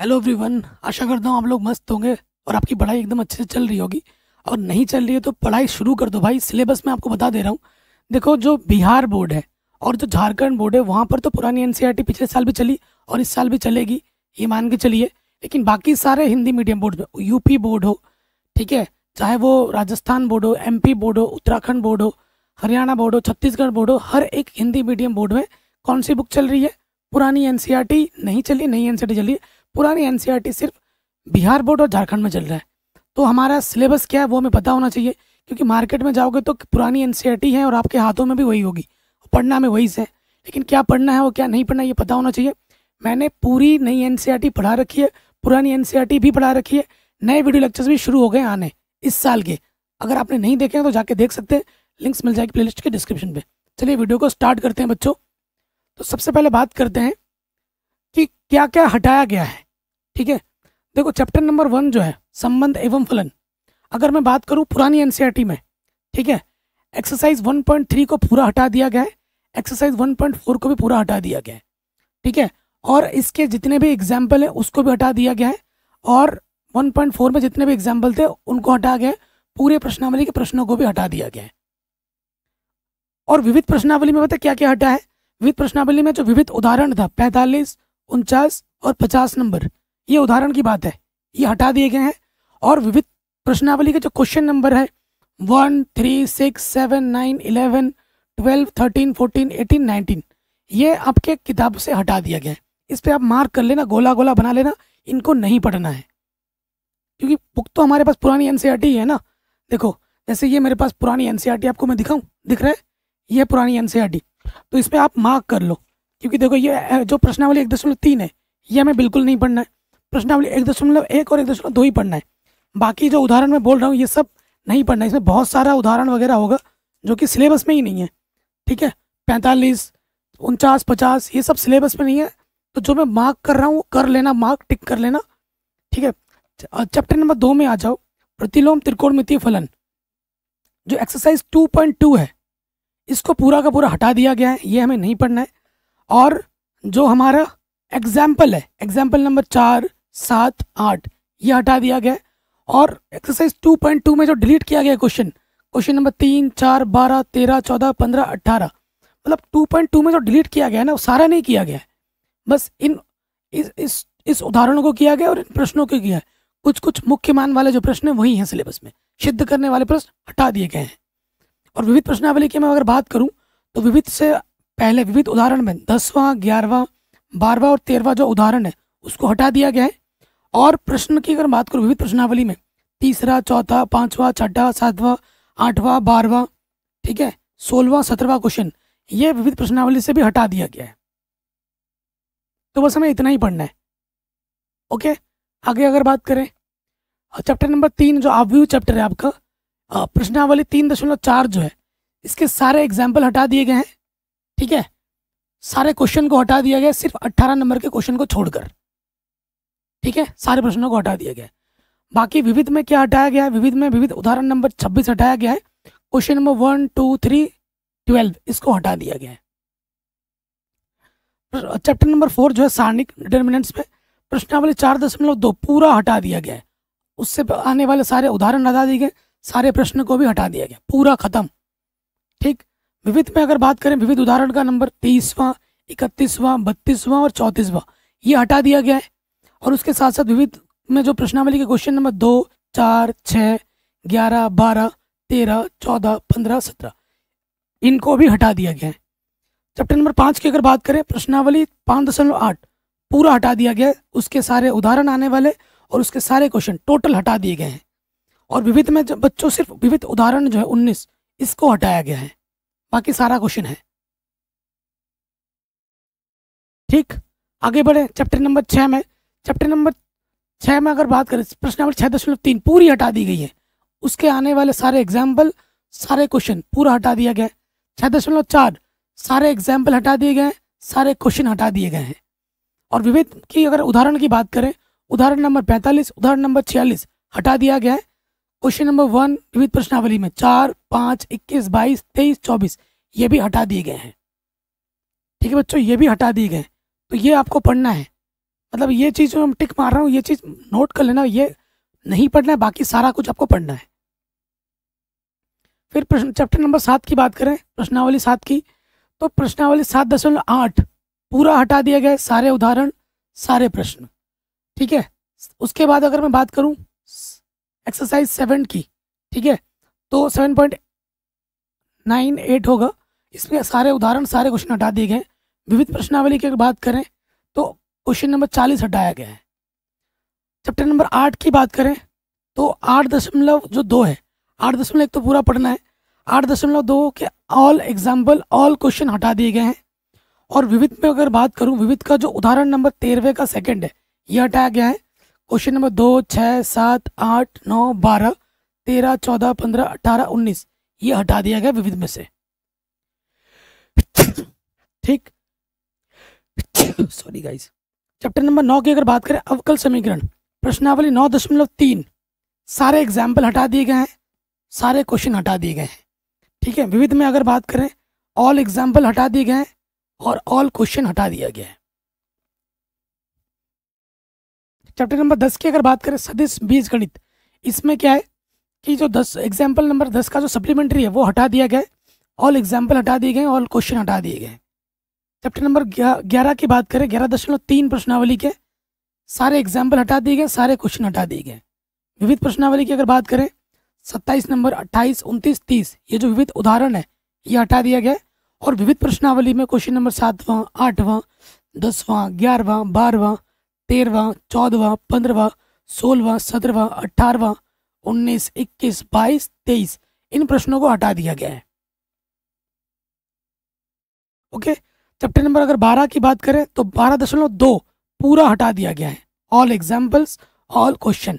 Hello everyone, आशा करता हूँ आप लोग मस्त होंगे और आपकी पढ़ाई एकदम अच्छे से चल रही होगी। और नहीं चल रही है तो पढ़ाई शुरू कर दो भाई। सिलेबस मैं आपको बता दे रहा हूँ। देखो, जो बिहार बोर्ड है और जो झारखंड बोर्ड है वहाँ पर तो पुरानी एनसीईआरटी पिछले साल भी चली और इस साल भी चलेगी, ये मान के चलिए। लेकिन बाकी सारे हिंदी मीडियम बोर्ड में, यूपी बोर्ड हो, ठीक है, चाहे वो राजस्थान बोर्ड हो, एमपी बोर्ड हो, उत्तराखंड बोर्ड हो, हरियाणा बोर्ड हो, छत्तीसगढ़ बोर्ड हो, हर एक हिंदी मीडियम बोर्ड में कौन सी बुक चल रही है? पुरानी एनसीईआरटी नहीं चली, नई एनसीईआरटी चली है। पुरानी एनसीईआरटी सिर्फ बिहार बोर्ड और झारखंड में चल रहा है। तो हमारा सिलेबस क्या है वो हमें पता होना चाहिए, क्योंकि मार्केट में जाओगे तो पुरानी एनसीईआरटी है और आपके हाथों में भी वही होगी, पढ़ना में वही से। लेकिन क्या पढ़ना है और क्या नहीं पढ़ना है ये पता होना चाहिए। मैंने पूरी नई एनसीईआरटी पढ़ा रखी है, पुरानी एनसीईआरटी भी पढ़ा रखी है। नए वीडियो लेक्चर्स भी शुरू हो गए आने इस साल के। अगर आपने नहीं देखे हैं तो जाके देख सकते हैं, लिंक्स मिल जाएगी प्लेलिस्ट के डिस्क्रिप्शन पे। चलिए वीडियो को स्टार्ट करते हैं बच्चों। तो सबसे पहले बात करते हैं कि क्या क्या हटाया गया है। ठीक है, देखो चैप्टर नंबर 1 जो है संबंध एवं फलन, अगर मैं बात करूं पुरानी एनसीईआरटी में, ठीक है, एक्सरसाइज 1.3 को पूरा हटा दिया गया है, एक्सरसाइज 1.4 को भी पूरा हटा दिया गया है, ठीक है, और इसके जितने भी एग्जाम्पल है उसको भी हटा दिया गया है, और 1.4 में जितने भी एग्जाम्पल थे उनको हटा गया है, पूरे प्रश्नावली के प्रश्नों को भी हटा दिया गया है। और विविध प्रश्नावली में पता क्या क्या हटा है? विविध प्रश्नावली में जो विविध उदाहरण था 45, 49 और 50 नंबर, ये उदाहरण की बात है, ये हटा दिए गए हैं। और विविध प्रश्नावली के जो क्वेश्चन नंबर है 1, 3, 6, 7, 9, 11, 12, 13, 14, 18, 19, ये आपके किताब से हटा दिया गया है। इस पे आप मार्क कर लेना, गोला गोला बना लेना, इनको नहीं पढ़ना है, क्योंकि बुक तो हमारे पास पुरानी एनसीईआरटी है ना। देखो जैसे ये मेरे पास पुरानी एनसीईआरटी आपको मैं दिखाऊं, दिख रहा है? ये पुरानी एनसीईआरटी, तो इस पे आप मार्क कर लो, क्योंकि देखो ये जो प्रश्नावली 1.3 है ये हमें बिल्कुल नहीं पढ़ना है। प्रश्नावली 1.1 और 1.2 ही पढ़ना है। बाकी जो उदाहरण मैं बोल रहा हूँ ये सब नहीं पढ़ना है। इसमें बहुत सारा उदाहरण वगैरह होगा जो कि सिलेबस में ही नहीं है, ठीक है। 45, 49, 50 ये सब सिलेबस में नहीं है। तो जो मैं मार्क कर रहा हूँ वो कर लेना, मार्क टिक कर लेना, ठीक है। चैप्टर नंबर 2 में आ जाओ, प्रतिलोम त्रिकोणमितीय फलन, जो एक्सरसाइज 2.2 है इसको पूरा का पूरा हटा दिया गया है, ये हमें नहीं पढ़ना है। और जो हमारा एग्जाम्पल है, एग्जाम्पल नंबर 4, 7, 8, ये हटा दिया गया है। और एक्सरसाइज 2.2 में जो डिलीट किया गया क्वेश्चन, क्वेश्चन नंबर 3, 4, 12, 13, 14, 15, 18, मतलब 2.2 में जो डिलीट किया गया है ना वो सारा नहीं किया गया है, बस इस उदाहरणों को किया गया और इन प्रश्नों को किया है। कुछ कुछ मुख्य मान वाले जो प्रश्न है वही हैं सिलेबस में, सिद्ध करने वाले प्रश्न हटा दिए गए हैं। और विविध प्रश्नावली की मैं अगर बात करूं तो विविध से पहले विविध उदाहरण में 10वां, 11वां, 12वां और 13वां जो उदाहरण है उसको हटा दिया गया है। और प्रश्न की अगर बात करूं विविध प्रश्नावली में तीसरा, चौथा, 5वां, 6ठा, 7वां, 8वां, 12वां, ठीक है, 16वां, 17वां क्वेश्चन, ये विविध प्रश्नावली से भी हटा दिया गया है। तो बस हमें इतना ही पढ़ना है। ओके, आगे अगर बात करें चैप्टर नंबर 3 जो ऑब्व्यू चैप्टर है आपका, प्रश्नावली 3.4 जो है इसके सारे एग्जाम्पल हटा दिए गए हैं, ठीक है। सारे क्वेश्चन को हटा दिया गया, सिर्फ 18 नंबर के क्वेश्चन को छोड़कर, ठीक है, सारे प्रश्नों को हटा दिया गया। बाकी विविध में क्या हटाया गया है? विविध में विविध उदाहरण नंबर 26 हटाया गया है, क्वेश्चन नंबर 1, 2, 3, 12 इसको हटा दिया गया है। चैप्टर नंबर 4 जो है सारणिक डिटर्मिनेंट्स में प्रश्नावली 4.2 पूरा हटा दिया गया है। उससे आने वाले सारे उदाहरण हटा दिए गए, सारे प्रश्न को भी हटा दिया गया, पूरा खत्म, ठीक। विविध में अगर बात करें विविध उदाहरण का नंबर 23वां, 31वां, 32वां और 34वां ये हटा दिया गया है। और उसके साथ साथ विविध में जो प्रश्नावली के क्वेश्चन नंबर 2, 4, 6, 11, 12, 13, 14, 15, 17 इनको भी हटा दिया गया है। चैप्टर नंबर 5 की अगर बात करें प्रश्नावली 5.8 पूरा हटा दिया गया है, उसके सारे उदाहरण आने वाले और उसके सारे क्वेश्चन टोटल हटा दिए गए हैं। और विविध में जो बच्चों सिर्फ विविध उदाहरण जो है 19 इसको हटाया गया है, बाकी सारा क्वेश्चन है, ठीक। आगे बढ़े चैप्टर नंबर 6 में, चैप्टर नंबर 6 में अगर बात करें प्रश्नावली 6.3 पूरी हटा दी गई है, उसके आने वाले सारे एग्जाम्पल, सारे क्वेश्चन पूरा हटा दिया गया है। 6.4 सारे एग्जाम्पल हटा दिए गए हैं, सारे क्वेश्चन हटा दिए गए हैं। और विविध की अगर उदाहरण की बात करें, उदाहरण नंबर 45, उदाहरण नंबर 46 हटा दिया गया है। क्वेश्चन नंबर 1 विविध प्रश्नावली में 4, 5, 21, 22, 23, 24 ये भी हटा दिए गए हैं, ठीक है बच्चों, ये भी हटा दिए गए। तो ये आपको पढ़ना है, मतलब ये चीज़ जो मैं टिक मार रहा हूँ, ये चीज़ नोट कर लेना, ये नहीं पढ़ना है, बाकी सारा कुछ आपको पढ़ना है। फिर प्रश्न चैप्टर नंबर 7 की बात करें, प्रश्नावली 7 की, तो प्रश्नावली 7.8 पूरा हटा दिया गया है, सारे उदाहरण सारे प्रश्न। ठीक है, उसके बाद अगर मैं बात करूं एक्सरसाइज 7 की, ठीक है, तो 7.98 होगा, इसमें सारे उदाहरण सारे क्वेश्चन हटा दिए गए। विविध प्रश्नावली की अगर बात करें तो क्वेश्चन नंबर 40 हटाया गया है। चैप्टर नंबर 8 की बात करें तो 8.2 है, 8.1 तो पूरा पढ़ना है, 8.2 के ऑल एग्जाम्पल ऑल क्वेश्चन हटा दिए गए हैं। और विविध में अगर बात करूं, विविध का जो उदाहरण नंबर 13वें का सेकंड है ये हटाया गया है। क्वेश्चन नंबर 2, 6, 7, 8, 9, 12, 13, 14, 15, 18, 19 ये हटा दिया गया विविध में से। ठीक, सॉरी गाइस। चैप्टर नंबर 9 की अगर बात करें अवकल समीकरण, प्रश्नावली 9.3 सारे एग्जाम्पल हटा दिए गए हैं, सारे क्वेश्चन हटा दिए गए हैं। ठीक है, विविध में अगर बात करें ऑल एग्जाम्पल हटा दिए गए हैं और ऑल क्वेश्चन हटा दिया गया है। चैप्टर नंबर 10 की अगर बात करें सदिश बीजगणित, इसमें क्या है कि जो 10 एग्जाम्पल नंबर 10 का जो सप्लीमेंट्री है वो हटा दिया गया है, ऑल एग्जाम्पल हटा दिए गए, ऑल क्वेश्चन हटा दिए गए। चैप्टर नंबर 11 की बात करें, 11.3 प्रश्नावली के सारे एग्जाम्पल हटा दिए गए, सारे क्वेश्चन हटा दिए गए। विविध प्रश्नावली की अगर बात करें 27 नंबर, 28, 29, 30 ये जो विविध उदाहरण है ये हटा दिया गया। और विविध प्रश्नावली में क्वेश्चन नंबर 7वां, 8वां, 10वां, 11वां, 12वां, 13वां, 14वां, 15वां, 16वां, 17वां, 18वां, 19, 21, 22, 23 इन प्रश्नों को हटा दिया गया है। ओके, चैप्टर नंबर अगर 12 की बात करें तो 12.2 पूरा हटा दिया गया है, ऑल एग्जाम्पल्स ऑल क्वेश्चन।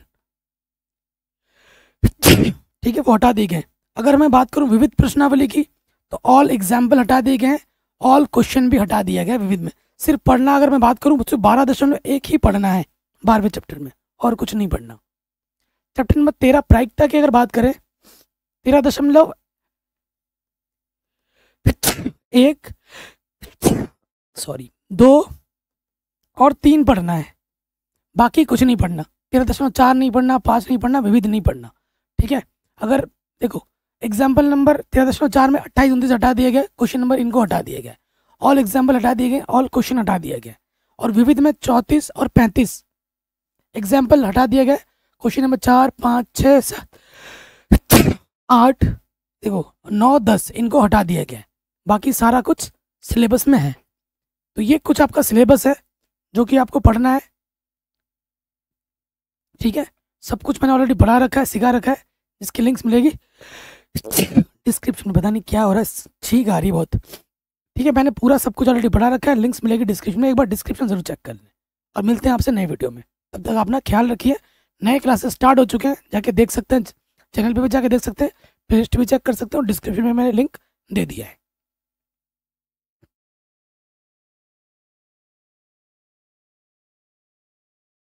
ठीक है, वो हटा दिए गए। अगर मैं बात करूं विविध प्रश्नावली की तो ऑल एग्जाम्पल हटा दिए गए, ऑल क्वेश्चन भी हटा दिया गया विविध में। सिर्फ पढ़ना अगर मैं बात करूं तो 12.1 ही पढ़ना है 12वें चैप्टर में, और कुछ नहीं पढ़ना। चैप्टर नंबर 13 प्रायिकता की अगर बात करें 13.1 सॉरी 2 और 3 पढ़ना है, बाकी कुछ नहीं पढ़ना। 13.4 नहीं पढ़ना, 5 नहीं पढ़ना, विविध नहीं पढ़ना। ठीक है, अगर देखो एग्जाम्पल नंबर 13.4 में 28, 29 हटा दिए गए, क्वेश्चन नंबर इनको हटा दिया गया, ऑल एग्जाम्पल हटा दिए गए, ऑल क्वेश्चन हटा दिया गया। और विविध में 34 और 35 एग्जाम्पल हटा दिए गए, क्वेश्चन नंबर 4, 5, 6, 7, 8 देखो 9, 10 इनको हटा दिया गया, बाकी सारा कुछ सिलेबस में है। तो ये कुछ आपका सिलेबस है जो कि आपको पढ़ना है। ठीक है, सब कुछ मैंने ऑलरेडी पढ़ा रखा है, सिखा रखा है, इसकी लिंक्स मिलेगी डिस्क्रिप्शन में। पता नहीं क्या हो रहा है, छींक आ रही बहुत। ठीक है, मैंने पूरा सब कुछ ऑलरेडी पढ़ा रखा है, लिंक्स मिलेगी डिस्क्रिप्शन में, एक बार डिस्क्रिप्शन जरूर चेक कर लें। और मिलते हैं आपसे नए वीडियो में, तब तक अपना ख्याल रखिए। नए क्लासेस स्टार्ट हो चुके हैं, जाके देख सकते हैं, चैनल पे भी जाके देख सकते हैं, प्लेलिस्ट भी चेक कर सकते हो, डिस्क्रिप्शन में मैंने लिंक दे दिया है।